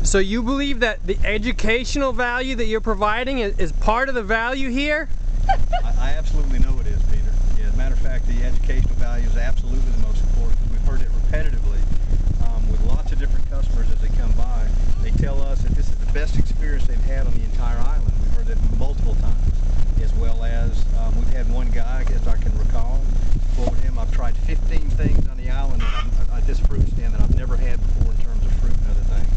So you believe that the educational value that you're providing is part of the value here? I absolutely know it is, Peter. Yeah, as a matter of fact, the educational value is absolutely the most important. We've heard it repetitively with lots of different customers as they come by. They tell us that this is the best experience they've had on the entire island. We've heard it multiple times, as well as we've had one guy, as I can recall, quote him, "I've tried 15 things on the island at this fruit stand that I've never had before in terms of fruit and other things."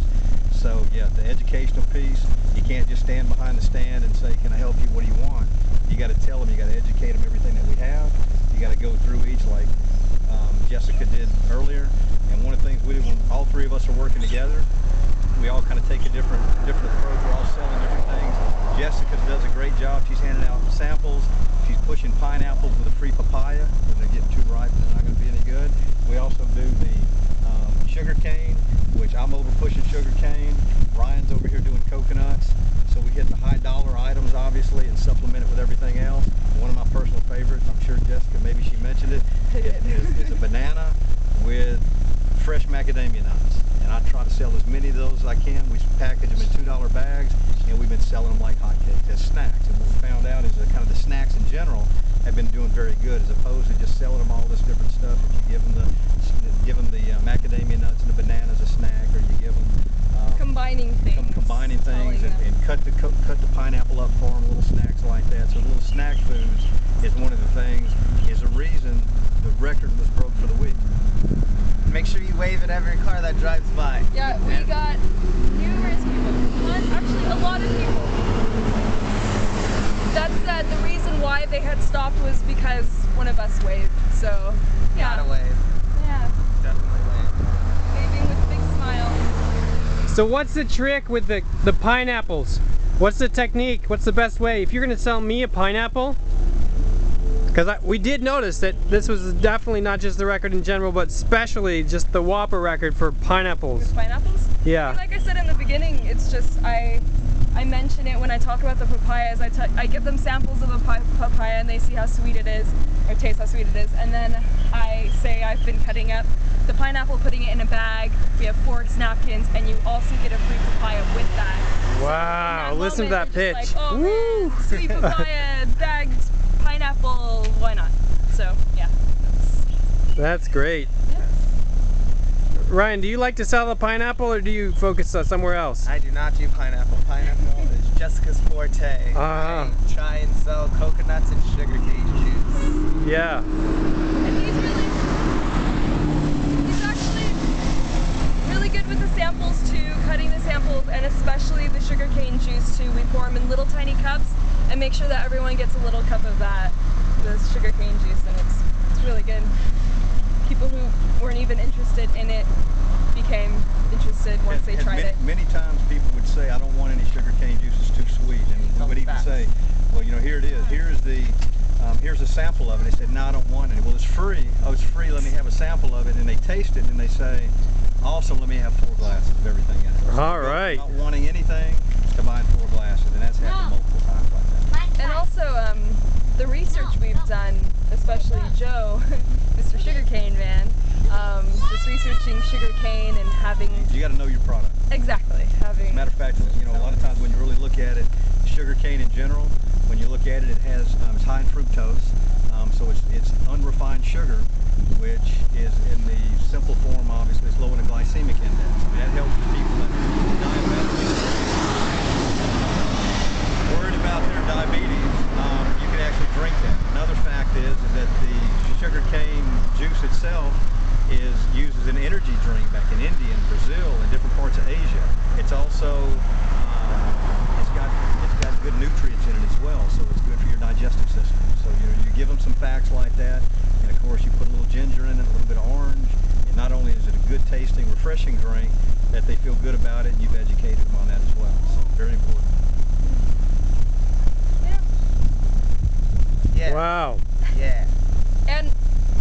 So yeah, the educational piece, you can't just stand behind the stand and say, "Can I help you? What do you want?" You got to tell them, you got to educate them everything that we have. You got to go through each, like Jessica did earlier. And one of the things we do when all three of us are working together, we all kind of take a different approach. We're all selling different things. Jessica does a great job. She's handing out samples. She's pushing pineapples with a free papaya. When they're getting too ripe, they're not going to be any good. We also do the sugar cane, which I'm over pushing sugar cane. Ryan's over here doing coconuts. So we hit the high dollar items, obviously, and supplement it with everything else. One of my personal favorites, I'm sure Jessica, maybe she mentioned it, is a banana with fresh macadamia nuts. And I try to sell as many of those as I can. We package them in $2 bags, and we've been selling them like hotcakes as snacks. And what we found out is that kind of the snacks in general have been doing very good, as opposed to just selling them all this different stuff. If you give them the macadamia nuts and the banana as a snack, or you give them combining things and cut the pineapple up for them, little snacks like that. So little snack foods is one of the things, is the reason the record was broke for the week. Make sure you wave at every car that drives by. Yeah, we got numerous people. Actually, a lot of people. That said, the reason why they had stopped was because one of us waved. So, yeah. Gotta wave. Yeah. Definitely wave. Waving with a big smile. So what's the trick with the pineapples? What's the technique? What's the best way? If you're going to sell me a pineapple, because we did notice that this was definitely not just the record in general, but especially just the Whopper record for pineapples. With pineapples? Yeah. Like I said in the beginning, it's just I mention it when I talk about the papayas. I give them samples of a papaya and they see how sweet it is, or taste how sweet it is, and then I say I've been cutting up the pineapple, putting it in a bag. We have forks, napkins, and you also get a free papaya with that. Wow, so listen to that pitch. Like, oh, woo! Man, sweet papaya, bagged pineapple, why not? So, yeah. That's great. Yeah. Ryan, do you like to sell the pineapple, or do you focus somewhere else? I do not do pineapple. Pineapple is Jessica's forte. I try and sell coconuts and sugarcane juice. Yeah. And he's actually really good with the samples too, cutting the samples, and especially the sugarcane juice too. We pour them in little tiny cups and make sure that everyone gets a little cup of that, the sugarcane juice, and it's really good. People who weren't even interested in it became interested once they tried it. Many times people would say, "I don't want any sugarcane juice, it's too sweet," and we would even say, "Well, you know, here it is. Here's a sample of it." They said, "No, I don't want any." "Well, it's free." "Oh, it's free. Let me have a sample of it." And they taste it and they say, "Also, let me have 4 glasses of everything in it." So all right. Not wanting anything, to buying 4 glasses, and that's happened multiple times like that. And also, the research we've done, especially Joe, Mr. Sugarcane Man, just researching sugarcane and having... You got to know your product. Exactly. Having... Matter of fact, you know, a lot of times when you really look at it, sugarcane in general, when you look at it, it has it's high in fructose, so it's unrefined sugar, which is in the simple form, obviously, it's low in the glycemic index. And that helps people that are diabetic, worried about their diabetes. You can actually drink that. Another fact is that the sugarcane juice itself is used as an energy drink back in India and Brazil and different parts of Asia. It's also it's got good nutrients in it as well, so it's good for your digestive system. So you give them some facts like that, and of course you put a little ginger in it, a little bit of orange, and not only is it a good tasting, refreshing drink, that they feel good about it, and you've educated them on that as well. So very important. Yeah. Wow. Yeah. And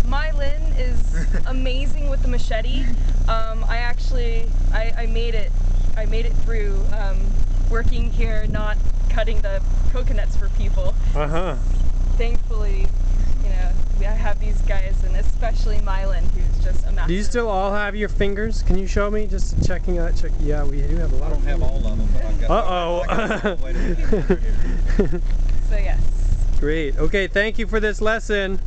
Mylin is amazing with the machete. I made it through working here, not cutting the coconuts for people. Thankfully, you know, I have these guys, and especially Mylin, who's just a massive. Do you still all have your fingers? Can you show me? Just checking out. Yeah, we do have a lot. I don't have all of them, but I've got. Uh-oh. Wait a minute. So yes. Great. Okay, thank you for this lesson.